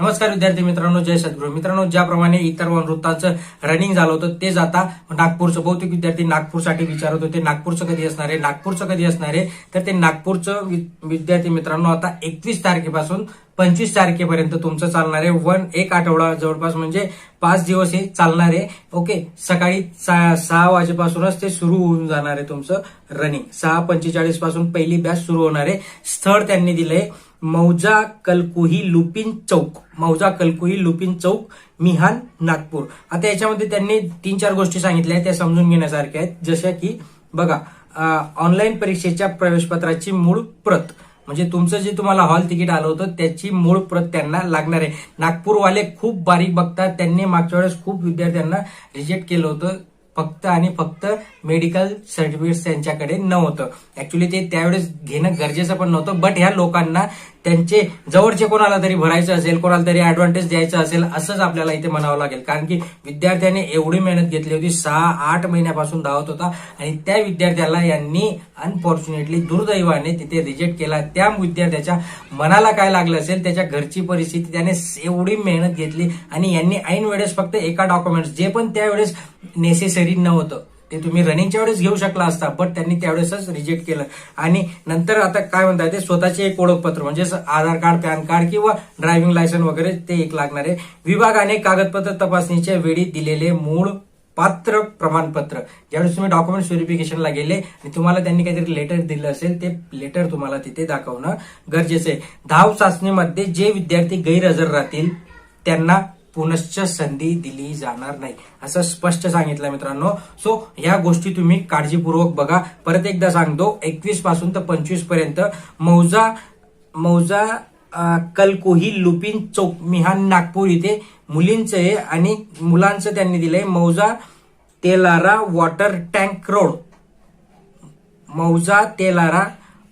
नमस्कार विद्यार्थी मित्रांनो, जय सद्गुरू मित्रांनो. ज्याप्रमाणे इतर वृत्तांचं रनिंग झालं होतं तेच आता नागपूरचं. बहुतेक विद्यार्थी नागपूरसाठी विचारत होते नागपूरचं कधी असणार आहे, नागपूरचं कधी असणार आहे. तर ते नागपूरचं विद्यार्थी मित्रांनो आता 21 तारखेपासून 25 तारखेपर्यंत तुमचं चालणार आहे. एक आठवडा जवळपास म्हणजे 5 दिवस हे चालणार आहे. ओके, सकाळी 6 वाजेपासूनच ते सुरू होऊन जाणार आहे तुमचं रनिंग. 6:45 पासून पहिली बॅच सुरू होणार आहे. स्थळ त्यांनी दिलंय मौजा कलकुही लुपिन चौक, मौजा कलकुही लुपिन चौक, मिहान, नागपूर. आता याच्यामध्ये त्यांनी 3-4 गोष्टी सांगितल्या आहेत, त्या समजून घेण्यासारख्या आहेत. जशा की बघा, ऑनलाईन परीक्षेच्या प्रवेशपत्राची मूळ प्रत म्हणजे तुमचं जे तुम्हाला हॉल तिकीट आलं होतं त्याची मूळ प्रत त्यांना लागणार आहे. नागपूरवाले खूप बारीक बघतात. त्यांनी मागच्या वेळेस खूप विद्यार्थ्यांना रिजेक्ट केलं होतं. फक्त आणि फक्त मेडिकल सर्टिफिकेट त्यांच्याकडे नव्हतं. ऍक्च्युली ते त्यावेळेस घेणं गरजेचं पण नव्हतं. बट ह्या लोकांना त्यांचे जवळचे कोणाला तरी भरायचं असेल, कोणाला तरी ऍडव्हान्टेज द्यायचं असेल, असंच आपल्याला इथे म्हणावं लागेल. कारण की विद्यार्थ्याने एवढी मेहनत घेतली होती, 6-8 महिन्यापासून धावत होता आणि त्या विद्यार्थ्याला यांनी अनफॉर्च्युनेटली दुर्दैवाने तिथे रिजेक्ट केला. त्या विद्यार्थ्याच्या मनाला काय लागलं असेल, त्याच्या घरची परिस्थिती, त्याने एवढी मेहनत घेतली आणि यांनी ऐन वेळेस फक्त एका डॉक्युमेंट्स जे पण त्यावेळेस नेसेसरी नव्हतं ते तुम्ही रनिंगच्या वेळेस घेऊ शकला असता, बट त्यांनी त्यावेळेसच रिजेक्ट केलं. आणि नंतर आता काय म्हणतात ते स्वतःचे एक ओळखपत्र म्हणजे आधार कार्ड, पॅन कार्ड किंवा ड्रायव्हिंग लायसन्स वगैरे ते एक लागणार आहे. विभागाने कागदपत्र तपासणीच्या वेळी दिलेले मूळ पात्र प्रमाणपत्र, ज्यावेळेस तुम्ही डॉक्युमेंट व्हेरिफिकेशनला गेले आणि तुम्हाला त्यांनी काहीतरी लेटर दिलं असेल, ते लेटर तुम्हाला तिथे दाखवणं गरजेचं आहे. धाव चाचणीमध्ये जे विद्यार्थी गैरहजर राहतील त्यांना पुनश्च संधी दिली जाणार नाही, असं स्पष्ट सांगितलं मित्रांनो. सो ह्या गोष्टी तुम्ही काळजीपूर्वक बघा. परत एकदा सांगतो, 21 पासून तर 25 पर्यंत मौजा कलकुही लुपिन चौक, मिहान, नागपूर इथे मुलींचं आहे आणि मुलांचं त्यांनी दिलंय मौजा तेलारा वॉटर टँक रोड, मौजा तेलारा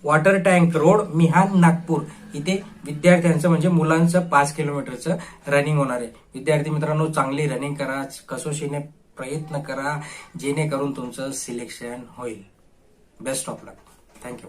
वॉटर टँक रोड, मिहान, नागपूर इथे विद्यार्थ्यांचं म्हणजे मुलांचं 5 किलोमीटरचं रनिंग होणार आहे. विद्यार्थी मित्रांनो, चांगली रनिंग करा, कसोशीने प्रयत्न करा, जेणेकरून तुमचं सिलेक्शन होईल. Best of luck. थँक्यू.